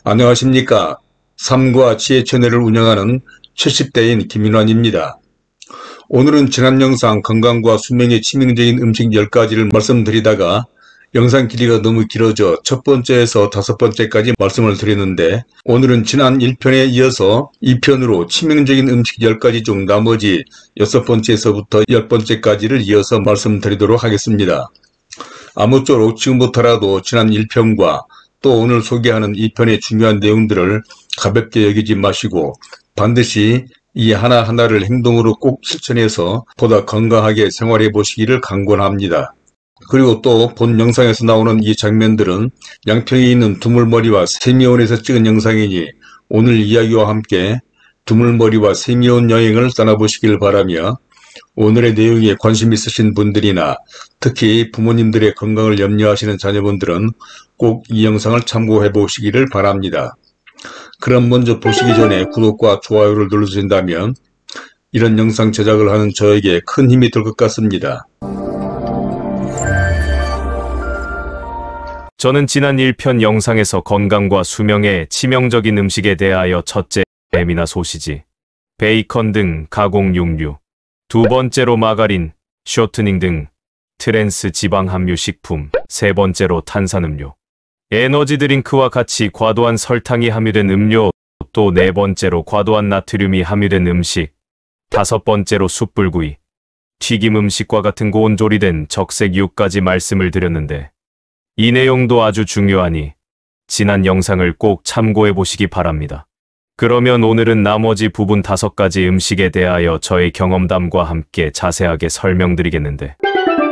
안녕하십니까. 삶과 지혜 채널을 운영하는 70대인 김인환입니다. 오늘은 지난 영상 건강과 수명에 치명적인 음식 10가지를 말씀드리다가 영상 길이가 너무 길어져 첫 번째에서 다섯 번째까지 말씀을 드렸는데, 오늘은 지난 1편에 이어서 2편으로 치명적인 음식 10가지 중 나머지 6번째에서부터 10번째까지를 이어서 말씀드리도록 하겠습니다. 아무쪼록 지금부터라도 지난 1편과 또 오늘 소개하는 2편의 중요한 내용들을 가볍게 여기지 마시고 반드시 이 하나하나를 행동으로 꼭 실천해서 보다 건강하게 생활해 보시기를 강권합니다. 그리고 또 본 영상에서 나오는 이 장면들은 양평에 있는 두물머리와 세미원에서 찍은 영상이니 오늘 이야기와 함께 두물머리와 세미원 여행을 떠나보시길 바라며, 오늘의 내용에 관심 있으신 분들이나 특히 부모님들의 건강을 염려하시는 자녀분들은 꼭 이 영상을 참고해 보시기를 바랍니다. 그럼 먼저 보시기 전에 구독과 좋아요를 눌러주신다면 이런 영상 제작을 하는 저에게 큰 힘이 될 것 같습니다. 저는 지난 1편 영상에서 건강과 수명에 치명적인 음식에 대하여 첫째, 햄이나 소시지, 베이컨 등 가공 육류, 두 번째로 마가린, 쇼트닝 등 트랜스 지방 함유 식품, 세 번째로 탄산음료, 에너지 드링크와 같이 과도한 설탕이 함유된 음료, 또 네 번째로 과도한 나트륨이 함유된 음식, 다섯 번째로 숯불구이, 튀김 음식과 같은 고온 조리된 적색유까지 말씀을 드렸는데, 이 내용도 아주 중요하니 지난 영상을 꼭 참고해 보시기 바랍니다. 그러면 오늘은 나머지 부분 5가지 음식에 대하여 저의 경험담과 함께 자세하게 설명드리겠는데,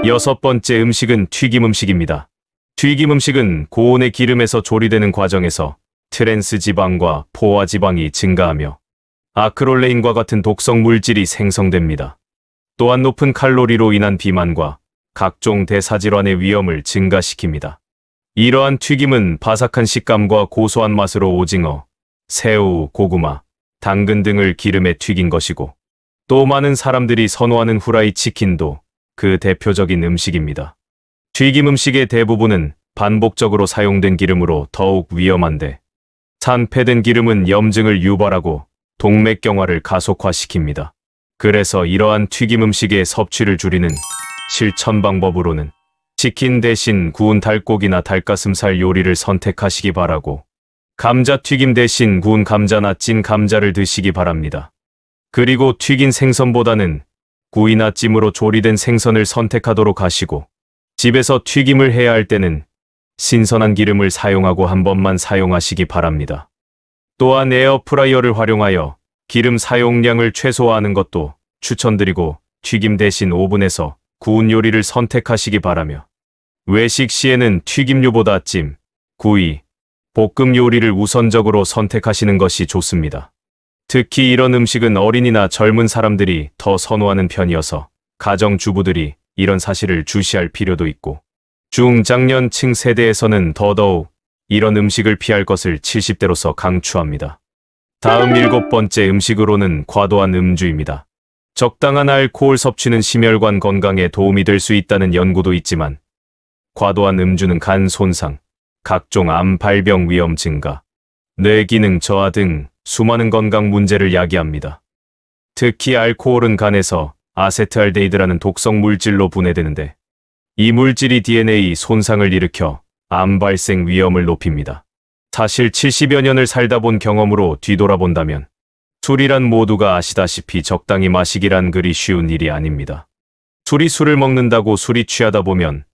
6번째 음식은 튀김 음식입니다. 튀김 음식은 고온의 기름에서 조리되는 과정에서 트랜스 지방과 포화 지방이 증가하며 아크롤레인과 같은 독성 물질이 생성됩니다. 또한 높은 칼로리로 인한 비만과 각종 대사질환의 위험을 증가시킵니다. 이러한 튀김은 바삭한 식감과 고소한 맛으로 오징어, 새우, 고구마, 당근 등을 기름에 튀긴 것이고, 또 많은 사람들이 선호하는 후라이 치킨도 그 대표적인 음식입니다. 튀김 음식의 대부분은 반복적으로 사용된 기름으로 더욱 위험한데, 산패된 기름은 염증을 유발하고 동맥경화를 가속화시킵니다. 그래서 이러한 튀김 음식의 섭취를 줄이는 실천 방법으로는 치킨 대신 구운 닭고기나 닭가슴살 요리를 선택하시기 바라고, 감자튀김 대신 구운 감자나 찐 감자를 드시기 바랍니다. 그리고 튀긴 생선보다는 구이나 찜으로 조리된 생선을 선택하도록 하시고, 집에서 튀김을 해야 할 때는 신선한 기름을 사용하고 한 번만 사용하시기 바랍니다. 또한 에어프라이어를 활용하여 기름 사용량을 최소화하는 것도 추천드리고, 튀김 대신 오븐에서 구운 요리를 선택하시기 바라며, 외식 시에는 튀김류보다 찜, 구이, 볶음 요리를 우선적으로 선택하시는 것이 좋습니다. 특히 이런 음식은 어린이나 젊은 사람들이 더 선호하는 편이어서 가정주부들이 이런 사실을 주시할 필요도 있고, 중장년층 세대에서는 더더욱 이런 음식을 피할 것을 70대로서 강추합니다. 다음 7번째 음식으로는 과도한 음주입니다. 적당한 알코올 섭취는 심혈관 건강에 도움이 될 수 있다는 연구도 있지만, 과도한 음주는 간 손상, 각종 암 발병 위험 증가, 뇌 기능 저하 등 수많은 건강 문제를 야기합니다. 특히 알코올은 간에서 아세트알데히드라는 독성 물질로 분해되는데, 이 물질이 DNA 손상을 일으켜 암 발생 위험을 높입니다. 사실 70여 년을 살다 본 경험으로 뒤돌아본다면 술이란 모두가 아시다시피 적당히 마시기란 그리 쉬운 일이 아닙니다. 술을 먹는다고 술이 취하다 보면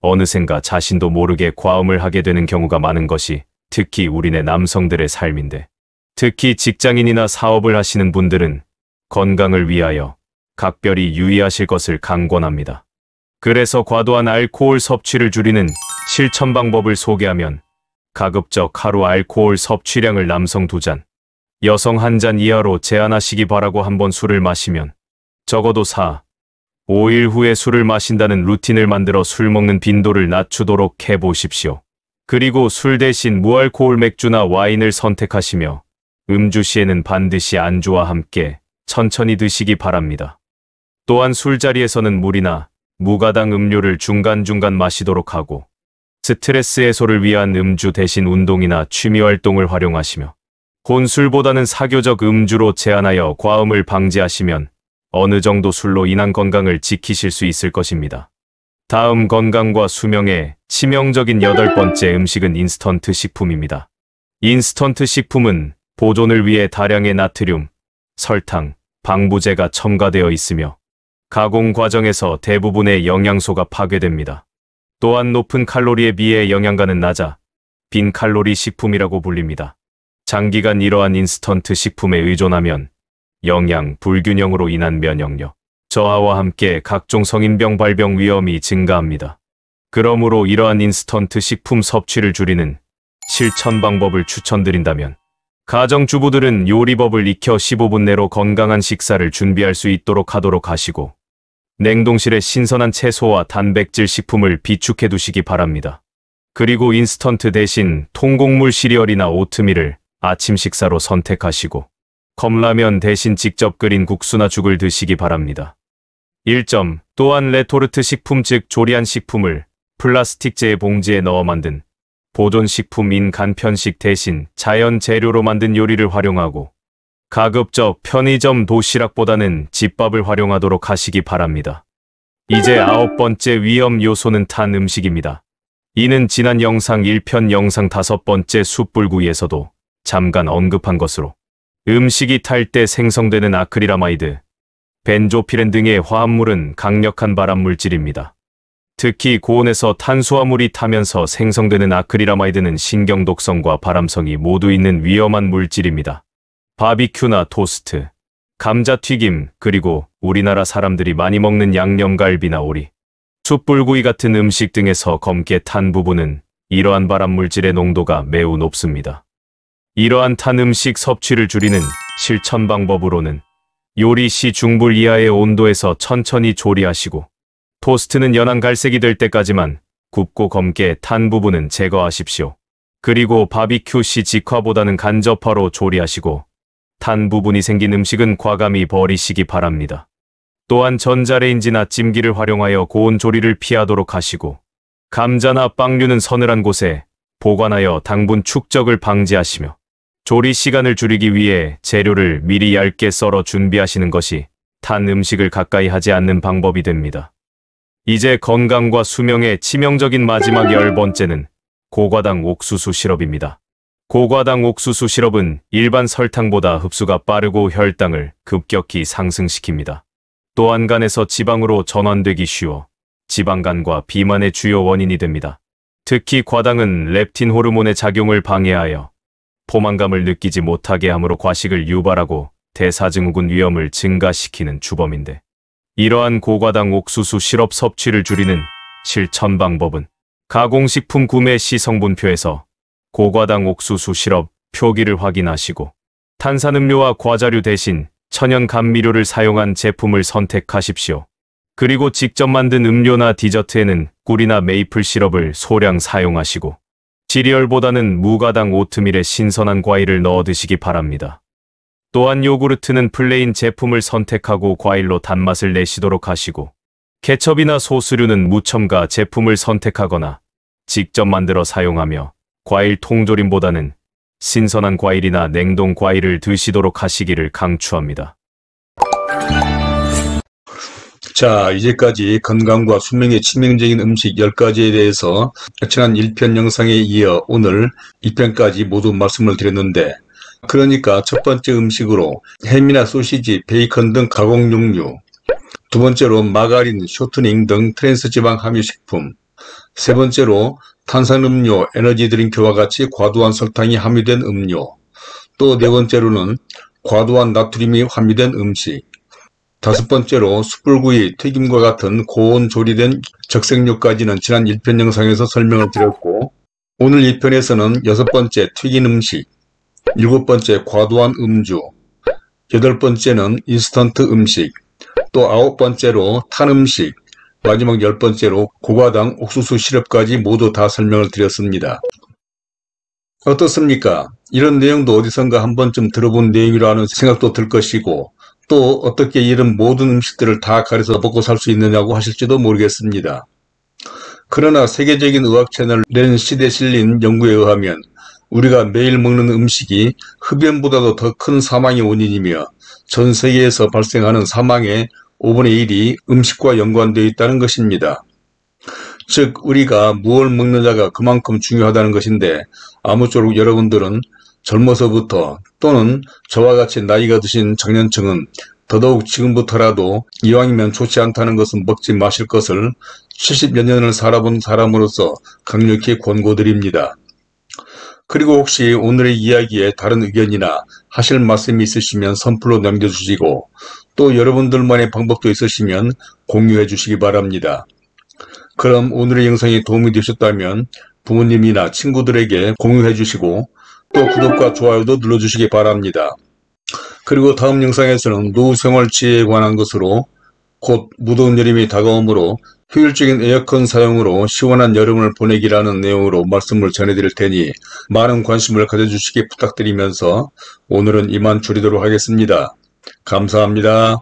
어느샌가 자신도 모르게 과음을 하게 되는 경우가 많은 것이 특히 우리네 남성들의 삶인데, 특히 직장인이나 사업을 하시는 분들은 건강을 위하여 각별히 유의하실 것을 강권합니다. 그래서 과도한 알코올 섭취를 줄이는 실천 방법을 소개하면, 가급적 하루 알코올 섭취량을 남성 2잔, 여성 1잔 이하로 제한하시기 바라고, 한번 술을 마시면 적어도 4, 5일 후에 술을 마신다는 루틴을 만들어 술 먹는 빈도를 낮추도록 해보십시오. 그리고 술 대신 무알코올 맥주나 와인을 선택하시며, 음주 시에는 반드시 안주와 함께 천천히 드시기 바랍니다. 또한 술자리에서는 물이나 무가당 음료를 중간중간 마시도록 하고, 스트레스 해소를 위한 음주 대신 운동이나 취미활동을 활용하시며 혼술보다는 사교적 음주로 제한하여 과음을 방지하시면 어느 정도 술로 인한 건강을 지키실 수 있을 것입니다. 다음 건강과 수명에 치명적인 8번째 음식은 인스턴트 식품입니다. 인스턴트 식품은 보존을 위해 다량의 나트륨, 설탕, 방부제가 첨가되어 있으며 가공 과정에서 대부분의 영양소가 파괴됩니다. 또한 높은 칼로리에 비해 영양가는 낮아 빈칼로리 식품이라고 불립니다. 장기간 이러한 인스턴트 식품에 의존하면 영양 불균형으로 인한 면역력 저하와 함께 각종 성인병 발병 위험이 증가합니다. 그러므로 이러한 인스턴트 식품 섭취를 줄이는 실천 방법을 추천드린다면 가정주부들은 요리법을 익혀 15분 내로 건강한 식사를 준비할 수 있도록 하도록 하시고 냉동실에 신선한 채소와 단백질 식품을 비축해 두시기 바랍니다. 그리고 인스턴트 대신 통곡물 시리얼이나 오트밀을 아침 식사로 선택하시고 컵라면 대신 직접 끓인 국수나 죽을 드시기 바랍니다. 1점. 또한 레토르트 식품 즉 조리한 식품을 플라스틱제 봉지에 넣어 만든 보존식품인 간편식 대신 자연 재료로 만든 요리를 활용하고 가급적 편의점 도시락보다는 집밥을 활용하도록 하시기 바랍니다. 이제 9번째 위험 요소는 탄 음식입니다. 이는 지난 영상 1편 영상 5번째 숯불구이에서도 잠깐 언급한 것으로 음식이 탈 때 생성되는 아크릴아마이드, 벤조피렌 등의 화합물은 강력한 발암물질입니다. 특히 고온에서 탄수화물이 타면서 생성되는 아크릴아마이드는 신경독성과 발암성이 모두 있는 위험한 물질입니다. 바비큐나 토스트, 감자튀김, 그리고 우리나라 사람들이 많이 먹는 양념갈비나 오리, 숯불구이 같은 음식 등에서 검게 탄 부분은 이러한 발암물질의 농도가 매우 높습니다. 이러한 탄 음식 섭취를 줄이는 실천 방법으로는 요리 시 중불 이하의 온도에서 천천히 조리하시고 토스트는 연한 갈색이 될 때까지만 굽고 검게 탄 부분은 제거하십시오. 그리고 바비큐 시 직화보다는 간접화로 조리하시고 탄 부분이 생긴 음식은 과감히 버리시기 바랍니다. 또한 전자레인지나 찜기를 활용하여 고온 조리를 피하도록 하시고 감자나 빵류는 서늘한 곳에 보관하여 당분 축적을 방지하시며 조리 시간을 줄이기 위해 재료를 미리 얇게 썰어 준비하시는 것이 탄 음식을 가까이 하지 않는 방법이 됩니다. 이제 건강과 수명에 치명적인 마지막 10번째는 고과당 옥수수 시럽입니다. 고과당 옥수수 시럽은 일반 설탕보다 흡수가 빠르고 혈당을 급격히 상승시킵니다. 또한 간에서 지방으로 전환되기 쉬워 지방간과 비만의 주요 원인이 됩니다. 특히 과당은 렙틴 호르몬의 작용을 방해하여 포만감을 느끼지 못하게 하므로 과식을 유발하고 대사증후군 위험을 증가시키는 주범인데 이러한 고과당 옥수수 시럽 섭취를 줄이는 실천 방법은 가공식품 구매 시 성분표에서 고과당 옥수수 시럽 표기를 확인하시고 탄산음료와 과자류 대신 천연 감미료를 사용한 제품을 선택하십시오. 그리고 직접 만든 음료나 디저트에는 꿀이나 메이플 시럽을 소량 사용하시고 시리얼보다는 무가당 오트밀에 신선한 과일을 넣어 드시기 바랍니다. 또한 요구르트는 플레인 제품을 선택하고 과일로 단맛을 내시도록 하시고 케첩이나 소스류는 무첨가 제품을 선택하거나 직접 만들어 사용하며 과일 통조림보다는 신선한 과일이나 냉동 과일을 드시도록 하시기를 강추합니다. 자, 이제까지 건강과 수명에 치명적인 음식 10가지에 대해서 지난 1편 영상에 이어 오늘 2편까지 모두 말씀을 드렸는데 그러니까 첫 번째 음식으로 햄이나 소시지, 베이컨 등 가공육류, 두 번째로 마가린, 쇼트닝 등 트랜스지방 함유식품, 세 번째로 탄산음료, 에너지 드링크와 같이 과도한 설탕이 함유된 음료, 또 네 번째로는 과도한 나트륨이 함유된 음식, 다섯 번째로 숯불구이, 튀김과 같은 고온 조리된 적색류까지는 지난 1편 영상에서 설명을 드렸고 오늘 2편에서는 여섯 번째 튀긴 음식, 일곱 번째 과도한 음주, 여덟 번째는 인스턴트 음식, 또 아홉 번째로 탄 음식, 마지막 10번째로 고과당 옥수수 시럽까지 모두 다 설명을 드렸습니다. 어떻습니까? 이런 내용도 어디선가 한 번쯤 들어본 내용이라는 생각도 들 것이고 또 어떻게 이런 모든 음식들을 다 가려서 먹고 살 수 있느냐고 하실지도 모르겠습니다. 그러나 세계적인 의학 채널 랜시드에 실린 연구에 의하면 우리가 매일 먹는 음식이 흡연보다도 더 큰 사망의 원인이며 전 세계에서 발생하는 사망의 5분의 1이 음식과 연관되어 있다는 것입니다. 즉 우리가 무엇을 먹느냐가 그만큼 중요하다는 것인데, 아무쪼록 여러분들은 젊어서부터 또는 저와 같이 나이가 드신 장년층은 더더욱 지금부터라도 이왕이면 좋지 않다는 것은 먹지 마실 것을 70여 년을 살아본 사람으로서 강력히 권고드립니다. 그리고 혹시 오늘의 이야기에 다른 의견이나 하실 말씀이 있으시면 선플로 남겨주시고, 또 여러분들만의 방법도 있으시면 공유해 주시기 바랍니다. 그럼 오늘의 영상이 도움이 되셨다면 부모님이나 친구들에게 공유해 주시고, 또 구독과 좋아요도 눌러주시기 바랍니다. 그리고 다음 영상에서는 노후생활지혜에 관한 것으로, 곧 무더운 여름이 다가오므로 효율적인 에어컨 사용으로 시원한 여름을 보내기라는 내용으로 말씀을 전해드릴 테니 많은 관심을 가져주시기 부탁드리면서 오늘은 이만 줄이도록 하겠습니다. 감사합니다.